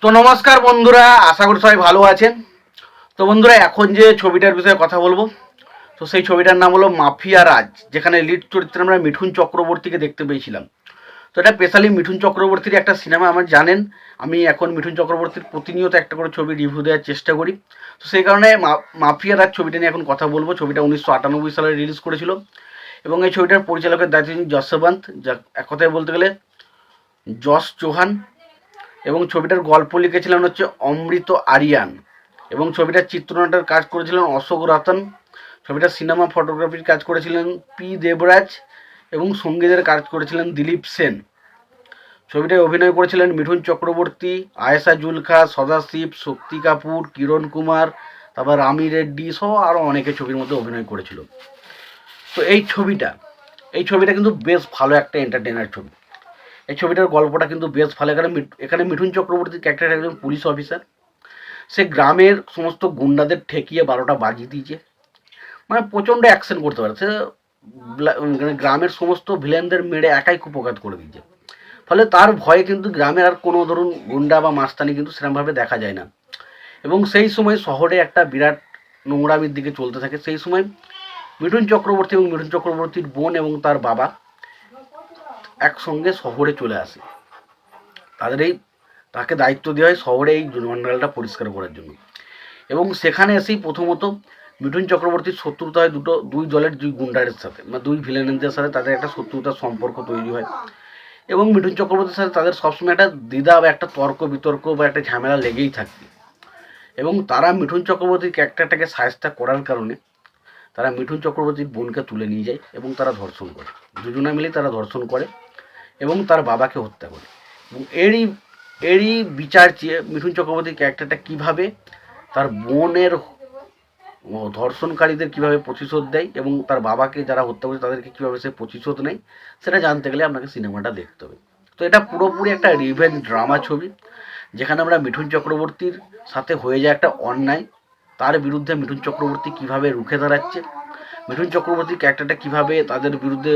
তো নমস্কার বন্ধুরা, আশা করি সবাই ভালো আছেন। তো বন্ধুরা, এখন যে ছবিটার বিষয়ে কথা বলবো, তো সেই ছবিটার নাম হলো মাফিয়া রাজ, যেখানে লিড চরিত্রে আমরা মিঠুন চক্রবর্তীকে দেখতে পেয়েছিলাম। তো এটা স্পেশালি মিঠুন চক্রবর্তীর একটা সিনেমা। আমার জানেন, আমি এখন মিঠুন চক্রবর্তীর প্রতিনিয়ত একটা করে ছবি রিভিউ দেওয়ার চেষ্টা করি। তো সেই কারণে মাফিয়া রাজ ছবিটা নিয়ে এখন কথা বলবো। ছবিটা 1998 সালে রিলিজ করেছিল এবং এই ছবিটার পরিচালকের দায়িত্ব ছিলেন যশবন্ত, যা এক কথায় বলতে গেলে যশ চৌহান। এবং ছবিটার গল্প লিখেছিলেন হচ্ছে অমৃত আরিয়ান এবং ছবিটার চিত্রনাট্যের কাজ করেছিলেন অশোক রতন। ছবিটার সিনেমা ফটোগ্রাফির কাজ করেছিলেন পি দেবরাজ এবং সঙ্গীতের কাজ করেছিলেন দিলীপ সেন। ছবিটায় অভিনয় করেছিলেন মিঠুন চক্রবর্তী, আয়েশা জুলখা, সদাশিব, শক্তি কাপুর, কিরণ কুমার, তারপর রামি রেড্ডি সহ আরও অনেকে ছবির মধ্যে অভিনয় করেছিল। তো এই ছবিটা কিন্তু বেশ ভালো একটা এন্টারটেনার ছবি। এই ছবিটার গল্পটা কিন্তু বেশ ভালো। এখানে মিঠুন চক্রবর্তীর ক্যারেক্টার একজন পুলিশ অফিসার। সে গ্রামের সমস্ত গুন্ডাদের ঠেকিয়ে 12টা বাজিয়ে দিয়েছে, মানে প্রচণ্ড অ্যাকশন করতে পারে সে। গ্রামের সমস্ত ভিলেনদের মেরে একাই কুপঘাত করে দিয়েছে। ফলে তার ভয়ে কিন্তু গ্রামের আর কোনো ধরুন গুন্ডা বা মাস্তানি কিন্তু সেরকমভাবে দেখা যায় না। এবং সেই সময় শহরে একটা বিরাট নোংরামির দিকে চলতে থাকে। সেই সময় মিঠুন চক্রবর্তী এবং মিঠুন চক্রবর্তীর বোন এবং তার বাবা একসঙ্গে শহরে চলে আসে। তাকে দায়িত্ব দেওয়া হয় শহরে এই জনমণ্ডলটা পরিষ্কার করার জন্য। এবং সেখানে এসেই প্রথমত মিঠুন চক্রবর্তীর শত্রুতা হয় দুই দলের দুই গুন্ডারের সাথে, মানে দুই ভিলেনদের সাথে তাদের একটা শত্রুতার সম্পর্ক তৈরি হয়। এবং মিঠুন চক্রবর্তীর সাথে তাদের সবসময় একটা দ্বিধা বা একটা তর্ক বিতর্ক বা একটা ঝামেলা লেগেই থাকবে। এবং তারা মিঠুন চক্রবর্তীর ক্যারেক্টারটাকে সাহায্য করার কারণে তারা মিঠুন চক্রবর্তীর বোনকে তুলে নিয়ে যায় এবং তারা ধর্ষণ করে। দুজনে মিলেই তারা ধর্ষণ করে এবং তার বাবাকে হত্যা করে। এবং এরই বিচার চেয়ে মিঠুন চক্রবর্তীর ক্যারেক্টারটা কীভাবে তার বোনের ধর্ষণকারীদের কীভাবে প্রতিশোধ দেয় এবং তার বাবাকে যারা হত্যা করে তাদেরকে কীভাবে সে প্রতিশোধ নেয়, সেটা জানতে গেলে আপনাকে সিনেমাটা দেখতে হবে। তো এটা পুরোপুরি একটা রিভেঞ্জ ড্রামা ছবি, যেখানে আমরা মিঠুন চক্রবর্তীর সাথে হয়ে যায় একটা অন্যায়, তার বিরুদ্ধে মিঠুন চক্রবর্তী কীভাবে রুখে দাঁড়াচ্ছে, মিঠুন চক্রবর্তীর ক্যারেক্টারটা কীভাবে তাদের বিরুদ্ধে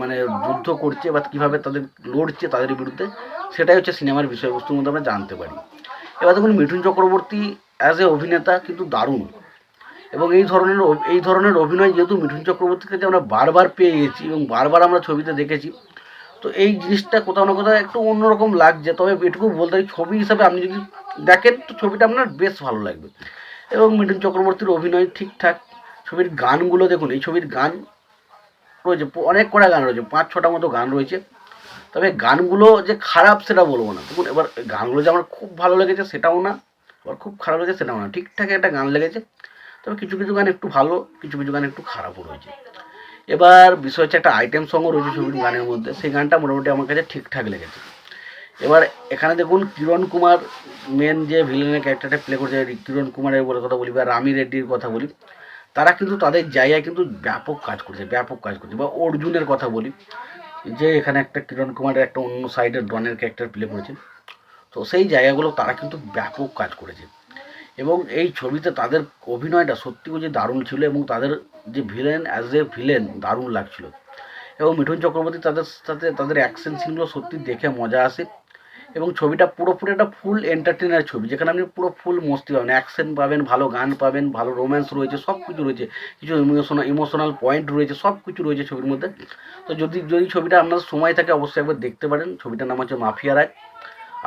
মানে যুদ্ধ করছে বা কীভাবে তাদের লড়ছে তাদের বিরুদ্ধে, সেটাই হচ্ছে সিনেমার বিষয়বস্তুর মধ্যে আমরা জানতে পারি। এবার দেখুন, মিঠুন চক্রবর্তী অ্যাজ এ অভিনেতা কিন্তু দারুণ। এবং এই ধরনের অভিনয় যেহেতু মিঠুন চক্রবর্তীকে যে আমরা বারবার পেয়ে গেছি এবং বারবার আমরা ছবিতে দেখেছি, তো এই জিনিসটা কোথাও না কোথাও একটু অন্যরকম লাগছে। তবে এটুকু বলতে পারি, ছবি হিসাবে আপনি যদি দেখেন তো ছবিটা আপনার বেশ ভালো লাগবে। এবং মিঠুন চক্রবর্তীর অভিনয় ঠিকঠাক। ছবির গানগুলো দেখুন, এই ছবির গান রয়েছে অনেক কটা গান রয়েছে, 5-6টা মতো গান রয়েছে। তবে গানগুলো যে খারাপ সেটা বলবো না। দেখুন, এবার গানগুলো যে আমার খুব ভালো লেগেছে সেটাও না, আবার খুব খারাপ লেগেছে সেটাও না, ঠিকঠাক একটা গান লেগেছে। তবে কিছু কিছু গান একটু ভালো, কিছু কিছু গান একটু খারাপও রয়েছে। এবার বিষয় হচ্ছে একটা আইটেম সংও রয়েছে ছবির গানের মধ্যে, সেই গানটা মোটামুটি আমার কাছে ঠিকঠাক লেগেছে। এবার এখানে দেখুন, কিরণ কুমার মেন যে ভিলেনের ক্যারেক্টারটা প্লে করছে, কিরণ কুমারের বলে কথা বলি বা রামি রেড্ডির কথা বলি, তারা কিন্তু তাদের জায়গায় কিন্তু ব্যাপক কাজ করছে বা অর্জুনের কথা বলি, যে এখানে একটা কিরণ কুমারের একটা অন্য সাইডের ডনের ক্যারেক্টার প্লে করেছে। তো সেই জায়গাগুলো তারা কিন্তু ব্যাপক কাজ করেছে। এবং এই ছবিতে তাদের অভিনয়টা সত্যি যে দারুণ ছিল এবং তাদের যে ভিলেন অ্যাজ এ ভিলেন দারুণ লাগছিল। এবং মিঠুন চক্রবর্তী তাদের সাথে তাদের অ্যাকশন সিনগুলো সত্যি দেখে মজা আসে। এবং ছবিটা পুরোপুরি একটা ফুল এন্টারটেনার ছবি, যেখানে আপনি পুরো ফুল মস্তি পাবেন, অ্যাকশন পাবেন, ভালো গান পাবেন, ভালো রোম্যান্স রয়েছে, সব কিছু রয়েছে, কিছু ইমোশনাল পয়েন্ট রয়েছে, সব কিছু রয়েছে ছবির মধ্যে। তো যদি ছবিটা আপনার সময় থাকে অবশ্যই একবার দেখতে পারেন। ছবিটার নাম হচ্ছে মাফিয়া রায়।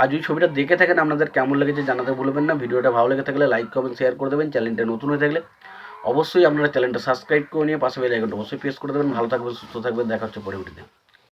আর যদি ছবিটা দেখে থাকেন আপনাদের কেমন লেগেছে জানাতে ভুলবেন না। ভিডিওটা ভালো লেগে থাকলে লাইক কমেন্ট শেয়ার করে দেবেন। চ্যানেলটা নতুন হয়ে থাকলে অবশ্যই আপনারা চ্যানেলটা সাবস্ক্রাইব করে নিয়ে পাশে বেল আইকনটা অবশ্যই প্রেস করে দেবেন। ভালো থাকবেন, সুস্থ থাকবেন, দেখা হচ্ছে পরে ভিডিওতে।